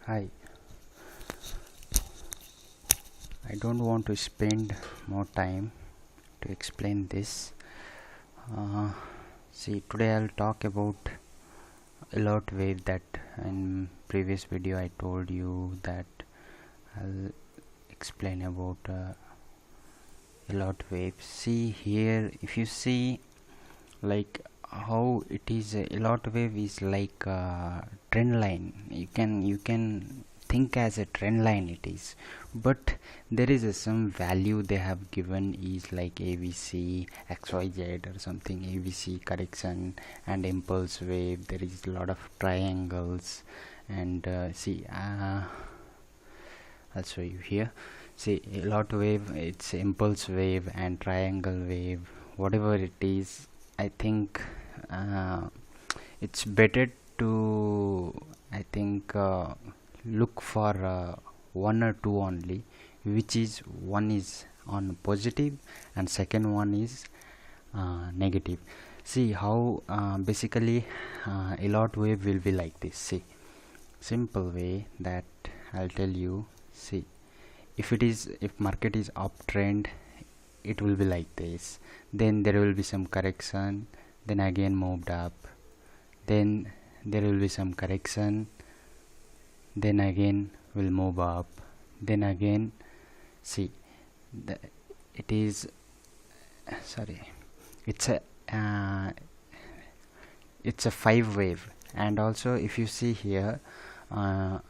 Hi, I don't want to spend more time to explain this. See, today I'll talk about Elliott wave that in previous video I told you that I'll explain about Elliott wave. See here, if you see like how it is, Elliott wave is like a trend line. You can think as a trend line it is, but there is some value they have given is like ABC XYZ or something, ABC correction and impulse wave. There is a lot of triangles and I'll show you here. See, Elliott wave, it's impulse wave and triangle wave, whatever it is. I think it's better to look for one or two only, which is one is on positive and second one is negative. See how basically Elliott wave will be like this. See, simple way that I'll tell you. See, if market is uptrend, it will be like this. Then there will be some correction, then again moved up, then there will be some correction, then again will move up, then again. See, it is it's a 5 wave. And also if you see here 1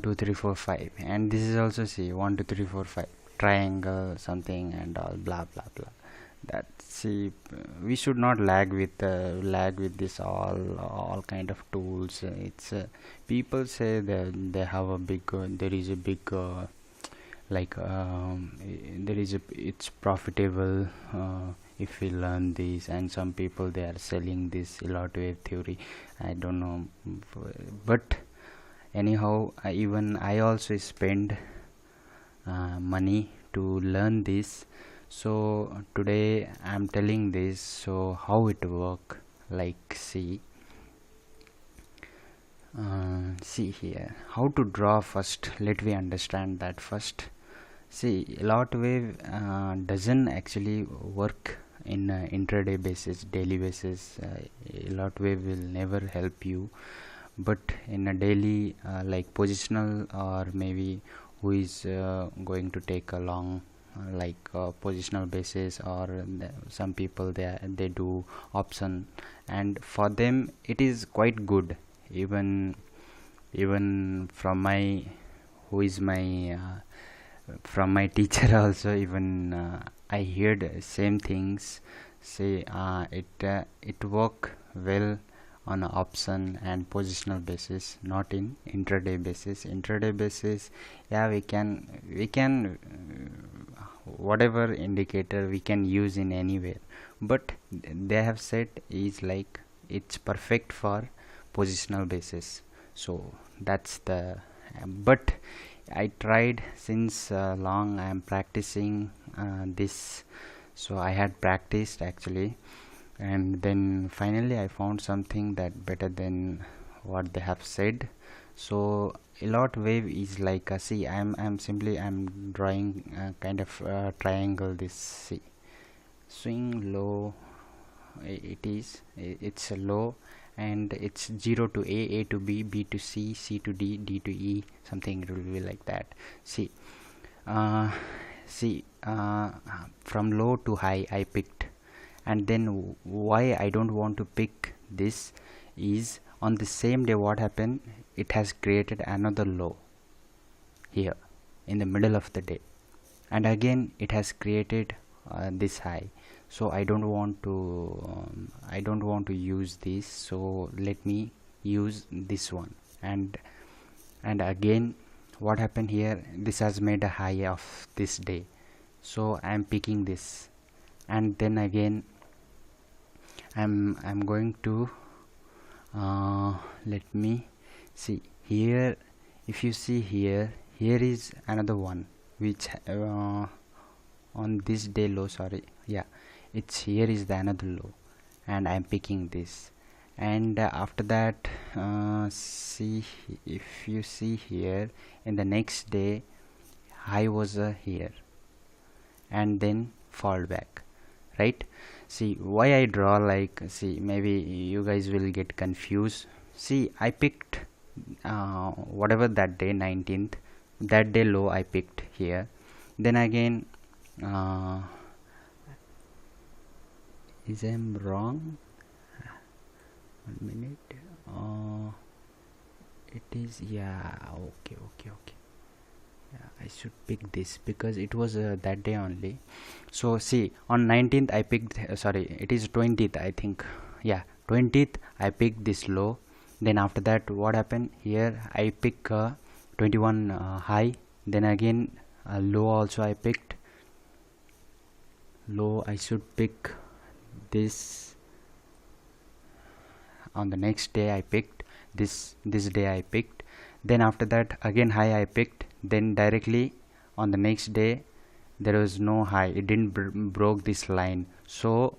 2 3 4 5, and this is also, see, 1 2 3 4 5 triangle something and all blah blah blah. That, see, we should not lag with this all kind of tools. It's people say that they have a big there is a big it's profitable if we learn this, and some people they are selling this Elliott wave theory. I don't know, but anyhow, even I also spend money to learn this. So today I'm telling this, so how it work. Like, see here how to draw. First let me understand that first. See, Elliott wave doesn't actually work in intraday basis, daily basis. Elliott wave will never help you, but in a daily like positional, or maybe who is going to take a long positional basis, or some people they do option, and for them it is quite good. Even from my who is my from my teacher also, even I heard same things. Say it work well on option and positional basis, not in intraday basis. Intraday basis, yeah, we can whatever indicator we can use in anywhere, but they have said is like it's perfect for positional basis. So that's the but I tried since long. I am practicing this, so I had practiced actually, and then finally I found something that better than what they have said. So Elliott wave is like a, see, I'm simply drawing a kind of triangle. This, see, swing low, it's a low, and it's 0 to A to B, B to C, C to D, D to E, something. It will be like that. See, from low to high I picked, and then why I don't want to pick this is on the same day what happened, it has created another low here in the middle of the day, and again it has created this high. So I don't want to use this, so let me use this one. And again what happened here, this has made a high of this day, so I am picking this. And then again I'm going to let me see here. If you see here is another one which on this day low, sorry, yeah, it's here is the another low, and I'm picking this. and after that, see, if you see here, in the next day high was here and then fall back, right? See why I draw like, see, maybe you guys will get confused. See, I picked whatever that day, 19th, that day low I picked here. Then again, is I'm wrong? 1 minute. It is, yeah, okay. Yeah, I should pick this because it was that day only. So see, on 19th I picked, sorry, it is 20th I think. Yeah, 20th I picked this low. Then after that, what happened here? I pick 21 high. Then again low also I picked. Low I should pick this. On the next day I picked this day I picked. Then after that again high I picked. Then directly on the next day there was no high, it didn't broke this line, so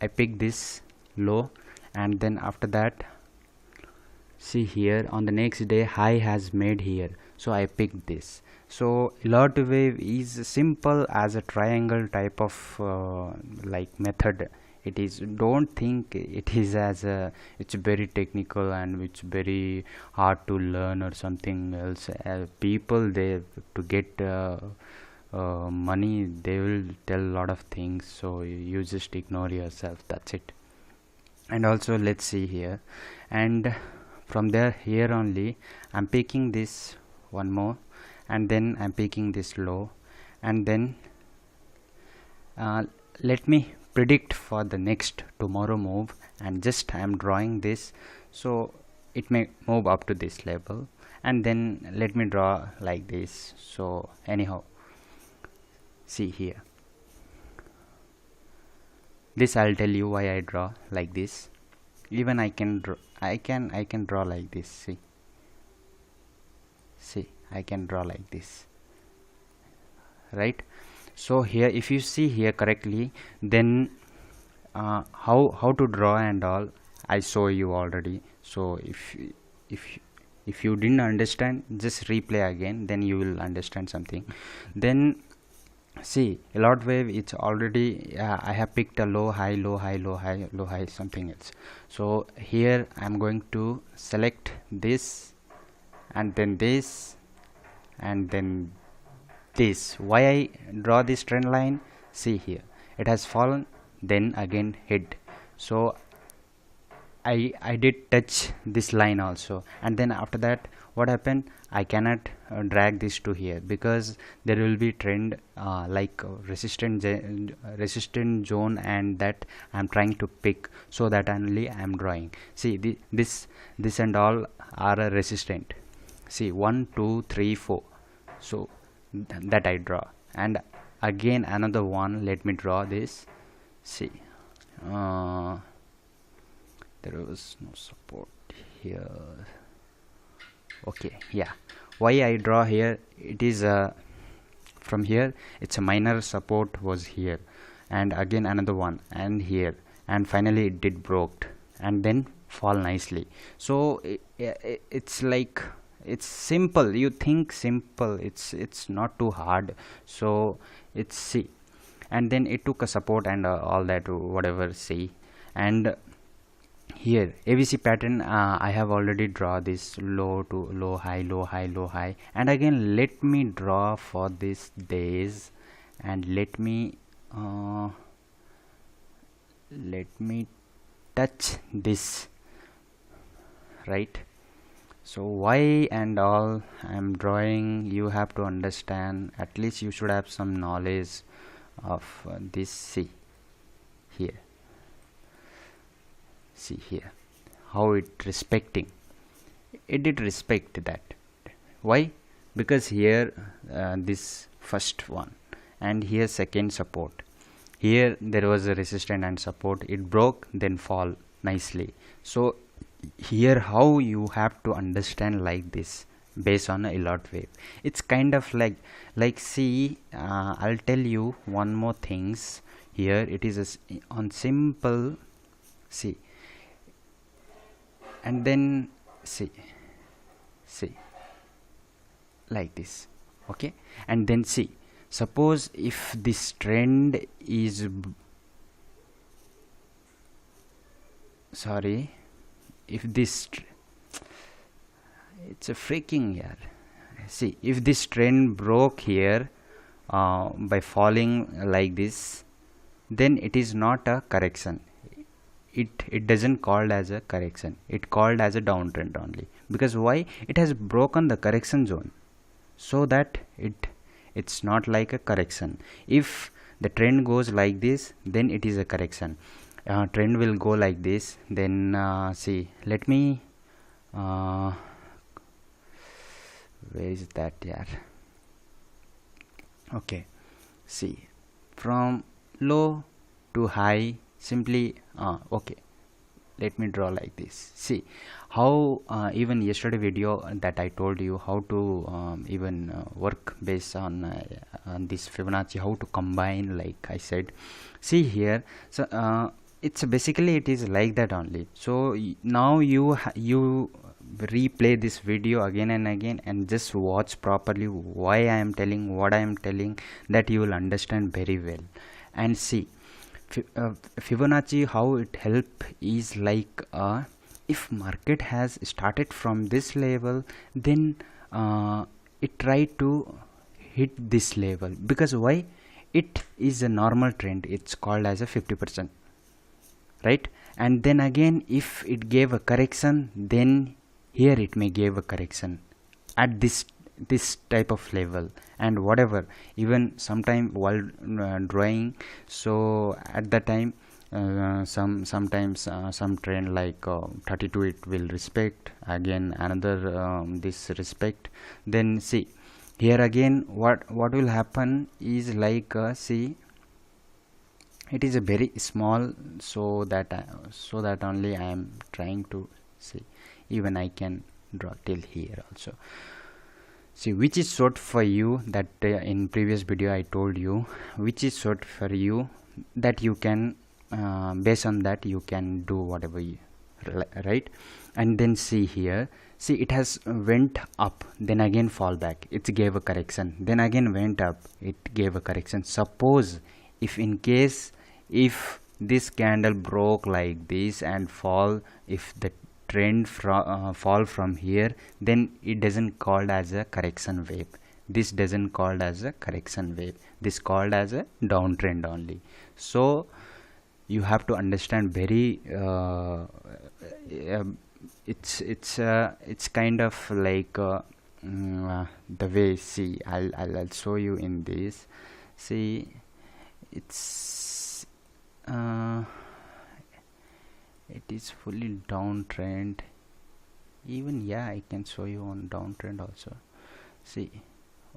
I picked this low. And then after that, see here, on the next day high has made here, so I picked this. So Elliott wave is simple as a triangle type of like method. It is, don't think it is as a, it's very technical and it's very hard to learn or something else. People, they, to get money, they will tell a lot of things, so you just ignore yourself, that's it. And also let's see here, and from there here only I'm picking this one more, and then I'm picking this low, and then let me predict for the next tomorrow move, and just I am drawing this, so it may move up to this level, and then let me draw like this. So anyhow, see here, this I'll tell you why I draw like this. Even I can draw, I can draw like this. See, I can draw like this, right? So here, if you see here correctly, then how to draw and all I show you already. So if you didn't understand, just replay again, then you will understand something. Then see, Elliott wave, it's already I have picked a low high, low high, low high, low high, something else. So here I'm going to select this, and then this, and then this. Why I draw this trend line? See here, it has fallen, then again hit, so I did touch this line also. And then after that, what happened, I cannot drag this to here, because there will be trend like resistant zone, and that I'm trying to pick, so that only I'm drawing. See, this and all are resistant. See, 1 2 3 4, so that I draw. And again another one, let me draw this. See, there was no support here. Okay, yeah, why I draw here, it is from here it's a minor support was here, and again another one, and here, and finally it did broke and then fall nicely. So it's like, it's simple, you think simple, it's not too hard. So it's, see, and then it took a support and all that, whatever, see. And here ABC pattern, I have already draw this low to low high, low high, low high. And again let me draw for these days, and let me touch this, right? So why and all I'm drawing, you have to understand, at least you should have some knowledge of this. See here, see here how it respecting, it did respect that. Why? Because here this first one, and here second support, here there was a resistance and support, it broke then fall nicely. So here how you have to understand like this, based on a Elliott wave. It's kind of like see, I'll tell you one more things here. It is on simple, see, and then see like this. Okay, and then see, suppose if this trend is sorry, if this it's a freaking yeah. See, if this trend broke here by falling like this, then it is not a correction. It doesn't called as a correction, it called as a downtrend only. Because why? It has broken the correction zone, so that it's not like a correction. If the trend goes like this, then it is a correction. Trend will go like this, then see, let me where is that yeah. Okay, see, from low to high, simply okay, let me draw like this. See how even yesterday video that I told you how to even work based on this Fibonacci, how to combine, like I said. See here, so it's basically it is like that only. So now you replay this video again and again and just watch properly why I am telling what I am telling, that you will understand very well. And see, Fibonacci, how it help is like if market has started from this level, then it try to hit this level. Because why? It is a normal trend, it's called as a 50%, right? And then again, if it gave a correction, then here it may give a correction at this type of level. And whatever, even sometime while drawing, so at the time sometimes some trend like 32 it will respect, again another this respect. Then see here again, what will happen is like see, it is a very small, so that only I am trying to see. Even I can draw till here also. See which is short for you, that in previous video I told you which is short for you, that you can based on that you can do whatever you right. And then see here, see it has went up, then again fall back, it gave a correction, then again went up, it gave a correction. Suppose if in case if this candle broke like this and fall, if the trend fall from here, then it doesn't called as a correction wave. This doesn't called as a correction wave, this called as a downtrend only. So you have to understand very it's kind of like the way. See, I'll show you in this. See, it's it is fully downtrend. Even yeah, I can show you on downtrend also. See,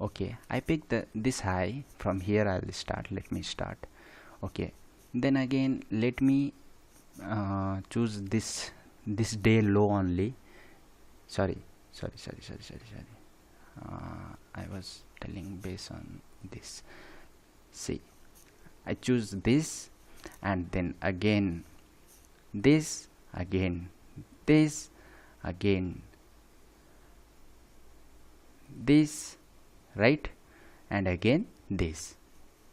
okay, I pick this high from here. I'll start, let me start. Okay, then again let me choose this day low only. Sorry, I was telling based on this. See, I choose this, and then again this, again this, again this, right? And again this.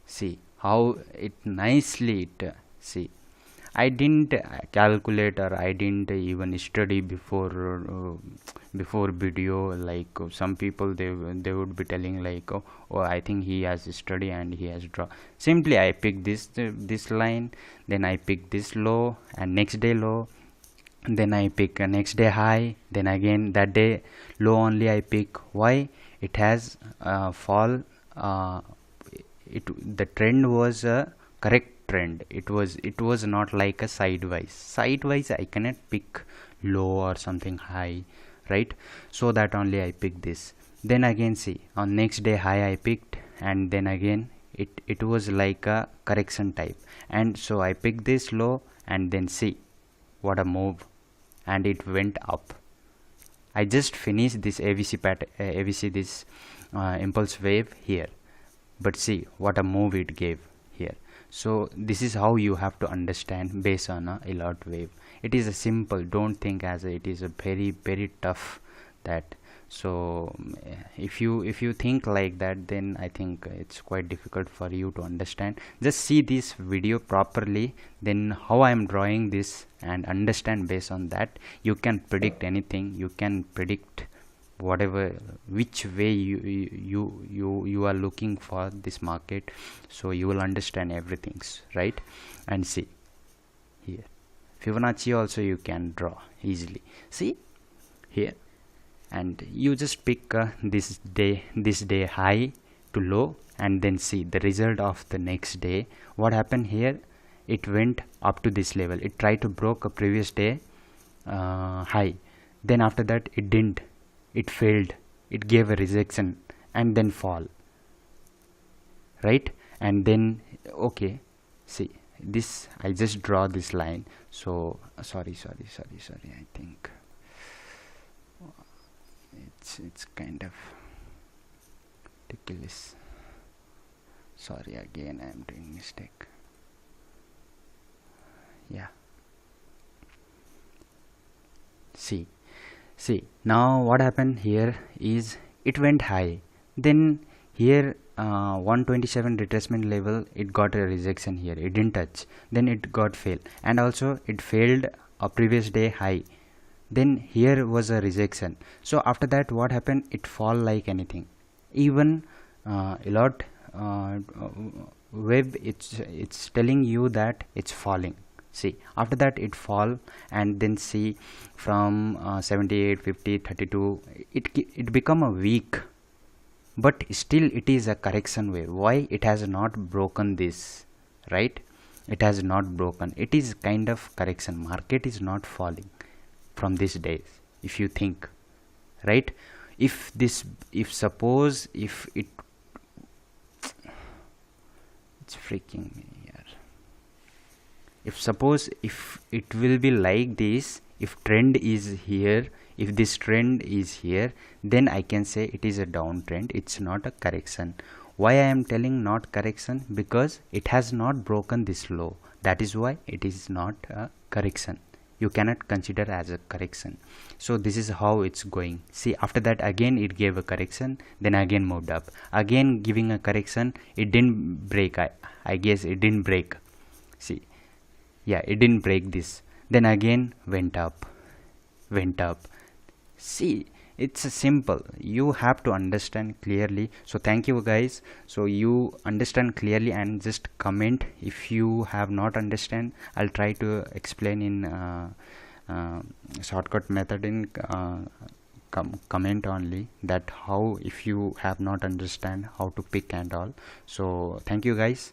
See how it nicely it see, I didn't calculate, or I didn't even study before video. Like some people they would be telling like, oh I think he has study and he has draw. Simply I pick this line, then I pick this low, and next day low, then I pick a next day high, then again that day low only I pick. Why? It has fall, the trend was a correct trend. It was not like a sideways I cannot pick low or something high, right? So that only I pick this. Then again see, on next day high I picked, and then again it was like a correction type, and so I picked this low, and then see what a move, and it went up. I just finished this ABC this impulse wave here, but see what a move it gave here. So this is how you have to understand based on a Elliott wave. it is a simple, don't think as it is a very tough that. So if you think like that, then I think it's quite difficult for you to understand. Just see this video properly, then how I am drawing this, and understand. Based on that, you can predict anything. You can predict whatever, which way you are looking for this market. So you will understand everything, right? And see here, Fibonacci also you can draw easily. See here, and you just pick this day high to low, and then see the result of the next day. What happened here? It went up to this level. It tried to broke a previous day high. Then after that it didn't. It failed. It gave a rejection and then fall. Right? And then okay. See this. I just draw this line. So sorry. I think it's kind of ridiculous. Sorry, again I am doing mistake. Yeah. See now what happened here is it went high, then here 127 retracement level, it got a rejection here. It didn't touch, then it got fail, and also it failed a previous day high. Then here was a rejection. So after that what happened? It fall like anything. Even Elliott web, it's telling you that it's falling. See, after that it fall, and then see from 78, 50, 32, it become a weak, but still it is a correction wave. Why? It has not broken this, right? It has not broken. It is kind of correction. Market is not falling from these days, if you think, right? If suppose if it's freaking me here. If suppose if it will be like this, if trend is here, if this trend is here, then I can say it is a downtrend. It's not a correction. Why I am telling not correction? Because it has not broken this low. That is why it is not a correction. You cannot consider as a correction. So this is how it's going. See, after that again it gave a correction, then again moved up, again giving a correction. It didn't break. I guess it didn't break. See, yeah, it didn't break this. Then again went up. See, it's simple. You have to understand clearly. So thank you guys. So you understand clearly, and just comment if you have not understand. I'll try to explain in shortcut method in comment only, that how if you have not understand how to pick and all. So thank you guys.